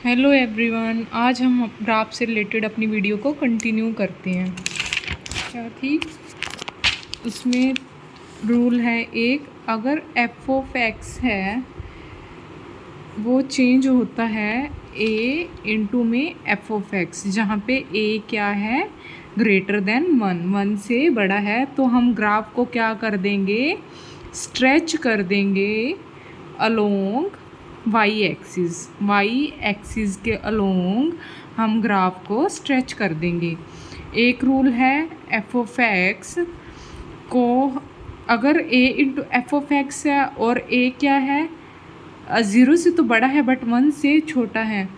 Hello everyone, आज हम graph से रिलेटेड अपनी वीडियो को कंटिन्यू करते हैं। क्या थी उसमें? रूल है एक, अगर एफ ऑफ एक्स है वो चेंज होता है ए इंटू में एफ ऑफ एक्स, जहाँ पे ए क्या है, ग्रेटर देन वन से बड़ा है, तो हम ग्राफ को क्या कर देंगे, स्ट्रेच कर देंगे अलोंग वाई एक्सिस के अलोंग हम ग्राफ को स्ट्रेच कर देंगे। एक रूल है एफ ऑफ एक्स को, अगर ए इंटू एफ ऑफ एक्स है और ए क्या है, 0 से तो बड़ा है बट 1 से छोटा है,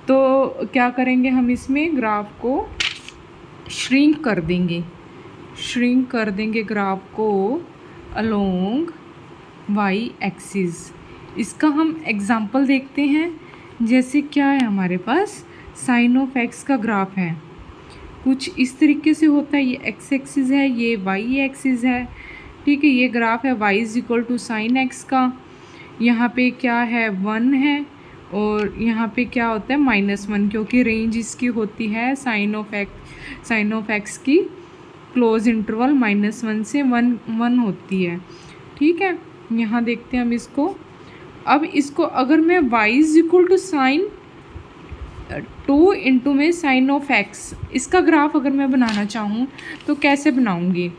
तो क्या करेंगे हम इसमें ग्राफ को श्रिंक कर देंगे ग्राफ को अलोंग वाई एक्सिस। इसका हम एग्जाम्पल देखते हैं। जैसे क्या है हमारे पास, साइन ऑफ एक्स का ग्राफ है, कुछ इस तरीके से होता है। ये एक्स एक्सिस है, ये वाई एक्सिस है, ठीक है। ये ग्राफ है y is equal to sine x का। यहाँ पे क्या है, 1 है, और यहाँ पे क्या होता है -1, क्योंकि रेंज इसकी होती है साइन ऑफ एक्स की क्लोज इंटरवल -1 से 1 होती है, ठीक है। यहाँ देखते हैं हम इसको। अब इसको अगर मैं y is equal to sine 2 into में साइन ऑफ एक्स, इसका ग्राफ अगर मैं बनाना चाहूँ तो कैसे बनाऊँगी?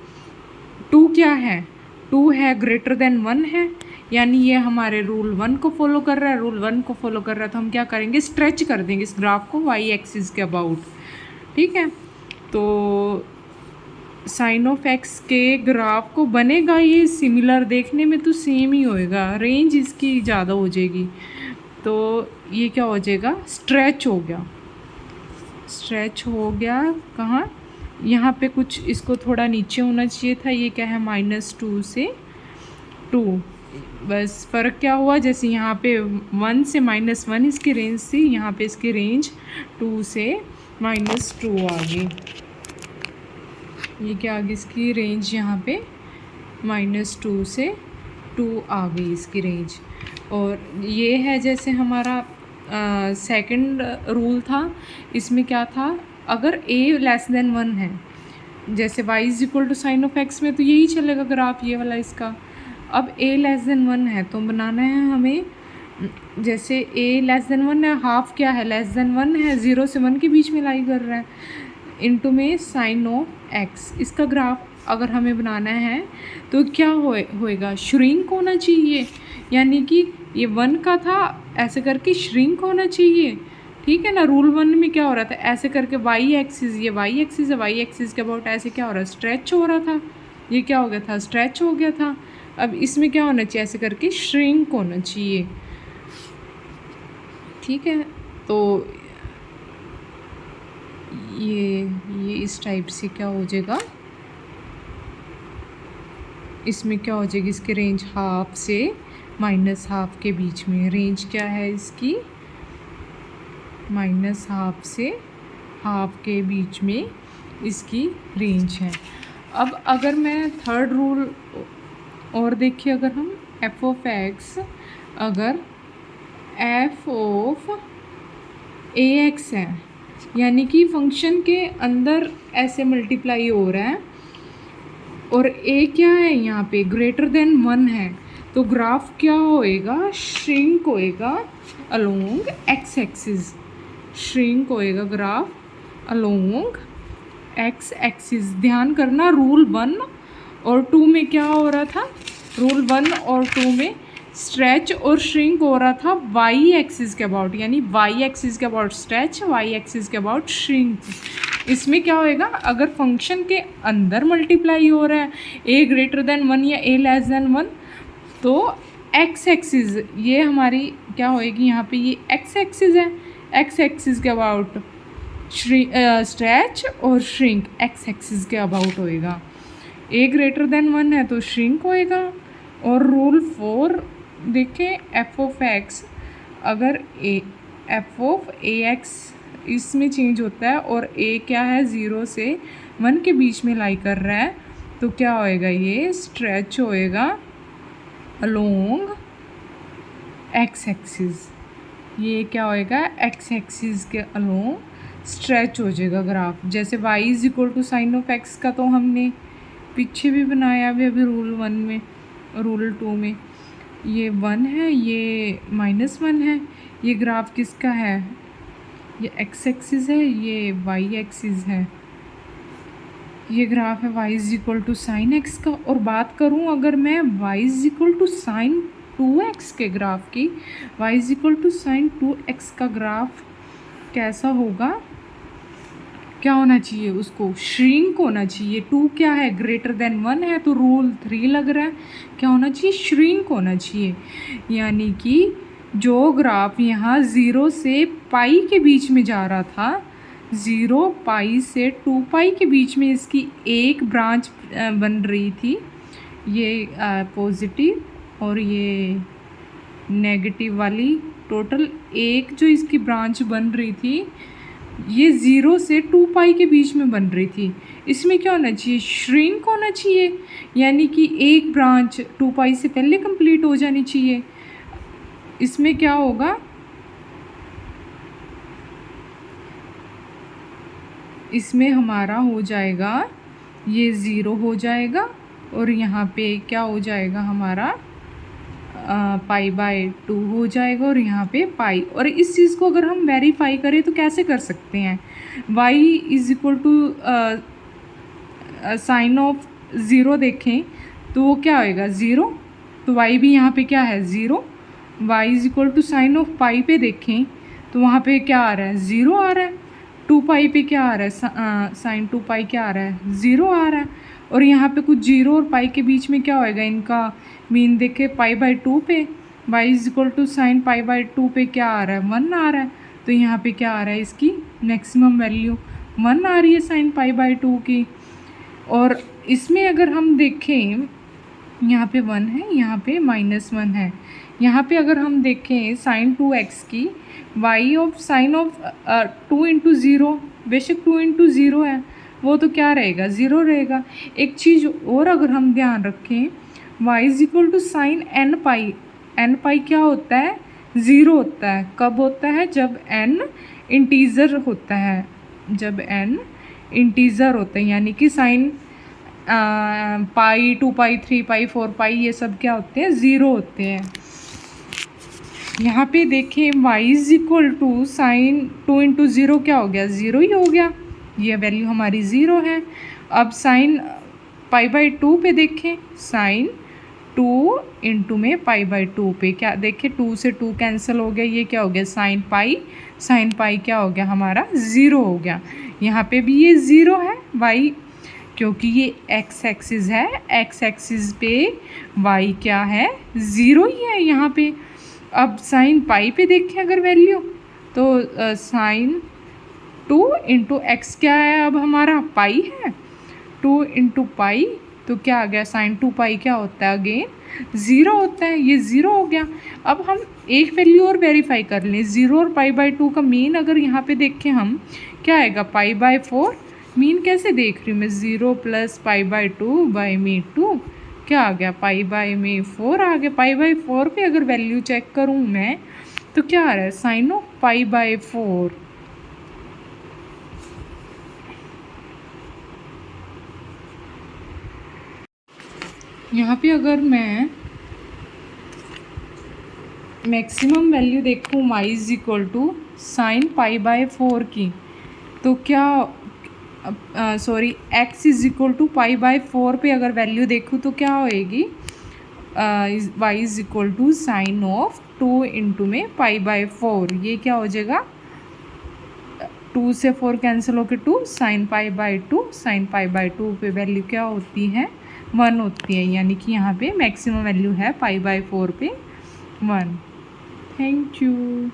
2 क्या है, 2 है ग्रेटर देन 1 है, यानी ये हमारे रूल 1 को फॉलो कर रहा है। तो हम क्या करेंगे, स्ट्रेच कर देंगे इस ग्राफ को y एक्सिस के अबाउट, ठीक है। तो साइन ऑफ एक्स के ग्राफ को बनेगा ये सिमिलर, देखने में तो सेम ही होएगा, रेंज इसकी ज़्यादा हो जाएगी, तो ये क्या हो जाएगा, स्ट्रेच हो गया। कहाँ, यहाँ पे कुछ इसको थोड़ा नीचे होना चाहिए था। ये क्या है, -2 से 2, बस फ़र्क क्या हुआ, जैसे यहाँ पे 1 से -1 इसकी रेंज थी, यहाँ पे इसकी रेंज 2 से -2 आ गई। ये क्या आ गई इसकी रेंज, यहाँ पे -2 से 2 आ गई इसकी रेंज। और ये है जैसे हमारा सेकंड रूल था, इसमें क्या था, अगर a लेस देन 1 है, जैसे y is equal to sign of x में तो यही चलेगा ग्राफ ये वाला इसका। अब a लेस देन 1 है तो बनाना है हमें, जैसे a लेस देन 1 है, हाफ क्या है, लेस देन 1 है, 0 से 1 के बीच में लाई कर रहा है, इंटू में साइन ऑफ एक्स। इसका ग्राफ अगर हमें बनाना है तो क्या होएगा, श्रिंक होना चाहिए, यानी कि ये 1 का था, ऐसे करके श्रिंक होना चाहिए, ठीक है ना। रूल 1 में क्या हो रहा था, ऐसे करके वाई एक्सिस, ये वाई एक्सिस है, वाई एक्सिस के अबाउट ऐसे क्या हो रहा है, स्ट्रेच हो रहा था, ये क्या हो गया था, स्ट्रेच हो गया था। अब इसमें क्या होना चाहिए, ऐसे करके श्रिंक होना चाहिए, ठीक है। तो ये इस टाइप से क्या हो जाएगा, इसमें क्या हो जाएगी, इसकी रेंज हाफ से -हाफ के बीच में, रेंज क्या है इसकी, -हाफ से हाफ के बीच में इसकी रेंज है। अब अगर मैं थर्ड रूल और देखिए, अगर हम एफ ऑफ एक्स, अगर एफ ऑफ ए एक्स है, यानी कि फंक्शन के अंदर ऐसे मल्टीप्लाई हो रहा है, और ए क्या है, यहाँ पे ग्रेटर देन 1 है, तो ग्राफ क्या होएगा, श्रिंक होएगा अलोंग एक्स एक्सिस, श्रिंक होएगा ग्राफ अलोंग एक्स एक्सिस। ध्यान करना, रूल 1 और 2 में क्या हो रहा था, रूल 1 और 2 में स्ट्रेच और श्रिंक हो रहा था वाई एक्सिस के अबाउट, यानी वाई एक्सिस के अबाउट स्ट्रेच, वाई एक्सिस के अबाउट श्रिंक। इसमें क्या होएगा, अगर फंक्शन के अंदर मल्टीप्लाई हो रहा है a ग्रेटर देन 1 या a लेस देन 1, तो एक्स एक्सिस ये हमारी क्या होएगी, यहाँ पे ये एक्स एक्सिस है, एक्स एक्सिस के अबाउट स्ट्रेच और श्रिंक एक्स एक्सिस के अबाउट होएगा। a ग्रेटर देन 1 है तो श्रिंक होएगा। और रूल 4 देखें, एफ ऑफ एक्स, अगर एफ ऑफ ए एक्स इसमें चेंज होता है और a क्या है, 0 से 1 के बीच में लाई कर रहा है, तो क्या होएगा, ये स्ट्रेच होएगा अलोंग एक्स एक्सिस, ये क्या होएगा, एक्स एक्सिस के अलोंग स्ट्रेच हो जाएगा ग्राफ। जैसे y is equal to sign ऑफ x का तो हमने पीछे भी बनाया अभी रूल 1 में, रूल 2 में। ये 1 है, ये -1 है। ये ग्राफ किसका है, ये x एक्सिस है, ये y एक्सिस है। ये ग्राफ है y is equal to sine x का। और बात करूँ अगर मैं y is equal to sine 2x के ग्राफ की, y is equal to sine 2x का ग्राफ कैसा होगा, क्या होना चाहिए, उसको श्रिंक होना चाहिए। 2 क्या है, ग्रेटर देन 1 है, तो रूल 3 लग रहा है। क्या होना चाहिए, श्रिंक होना चाहिए। यानी कि जो ग्राफ यहाँ 0 से पाई के बीच में जा रहा था, 0 पाई से 2 पाई के बीच में इसकी एक ब्रांच बन रही थी, ये पॉजिटिव और ये नेगेटिव वाली, टोटल एक जो इसकी ब्रांच बन रही थी, ये 0 से 2 पाई के बीच में बन रही थी। इसमें क्या होना चाहिए, श्रिंक होना चाहिए। यानी कि एक ब्रांच 2 पाई से पहले कंप्लीट हो जानी चाहिए। इसमें क्या होगा, इसमें हमारा हो जाएगा, ये 0 हो जाएगा और यहाँ पे क्या हो जाएगा हमारा π/2 हो जाएगा और यहाँ पे पाई। और इस चीज़ को अगर हम वेरीफाई करें तो कैसे कर सकते हैं, y is equal to sign of 0 देखें तो वो क्या होएगा 0, तो y भी यहाँ पे क्या है 0। y is equal to sign of pi पे देखें तो वहाँ पे क्या आ रहा है 0 आ रहा है। 2 पाई पे क्या आ रहा है, साइन 2 पाई क्या आ रहा है 0 आ रहा है। और यहाँ पे कुछ 0 और पाई के बीच में क्या होएगा, इनका मीन देखे π/2 पे, y is equal to sine π/2 पे क्या आ रहा है 1 आ रहा है। तो यहाँ पे क्या आ रहा है, इसकी मैक्सिमम वैल्यू 1 आ रही है साइन π/2 की। और इसमें अगर हम देखें, यहाँ पे 1 है, यहाँ पे -1 है। यहाँ पे अगर हम देखें साइन 2x की, y of sine of 2 into 0, बेशक 2 इंटू 0 है, वो तो क्या रहेगा 0 रहेगा। एक चीज़ और अगर हम ध्यान रखें, y is equal to sine n pi, n pi क्या होता है 0 होता है। कब होता है, जब n इंटीज़र होता है, जब n इंटीज़र होता है। यानी कि साइन पाई 2 पाई 3 पाई 4 पाई ये सब क्या होते हैं 0 होते हैं। यहाँ पे देखें y is equal to sine 2 into 0 क्या हो गया 0 ही हो गया, ये वैल्यू हमारी 0 है। अब साइन π/2 पे देखें, साइन 2 इंटू में π/2 पे क्या देखें, 2 से 2 कैंसिल हो गया, ये क्या हो गया साइन पाई क्या हो गया हमारा 0 हो गया। यहाँ पे भी ये 0 है y, क्योंकि ये x एक्सिस है, x एक्सिस पे y क्या है 0 ही है यहाँ पे। अब साइन पाई पे देखें अगर वैल्यू, तो साइन 2 इंटू एक्स क्या है, अब हमारा पाई है, 2 इंटू पाई तो क्या आ गया साइन 2 पाई क्या होता है अगेन 0 होता है, ये 0 हो गया। अब हम एक वैल्यू और वेरीफाई कर लें, 0 और π/2 का मीन अगर यहाँ पे देखें हम, क्या आएगा π/4। मीन कैसे देख रही हूँ मैं, 0 प्लस π/2 बाई मी 2 क्या आ गया π/4 आ गया। π/4 पे अगर वैल्यू चेक करूँ मैं तो क्या आ रहा है साइन ऑफ π/4। यहाँ पे अगर मैं मैक्सिमम वैल्यू देखूँ y is equal to sine π/4 की, तो क्या sorry x is equal to π/4 पे अगर वैल्यू देखूँ तो क्या होएगी, y is equal to sign of 2 into में π/4, ये क्या हो जाएगा 2 से 4 कैंसिल होकर 2 साइन π/2, साइन π/2 पे वैल्यू क्या होती है 1 होती है। यानी कि यहाँ पे मैक्सिमम वैल्यू है π/4 पे 1। Thank you.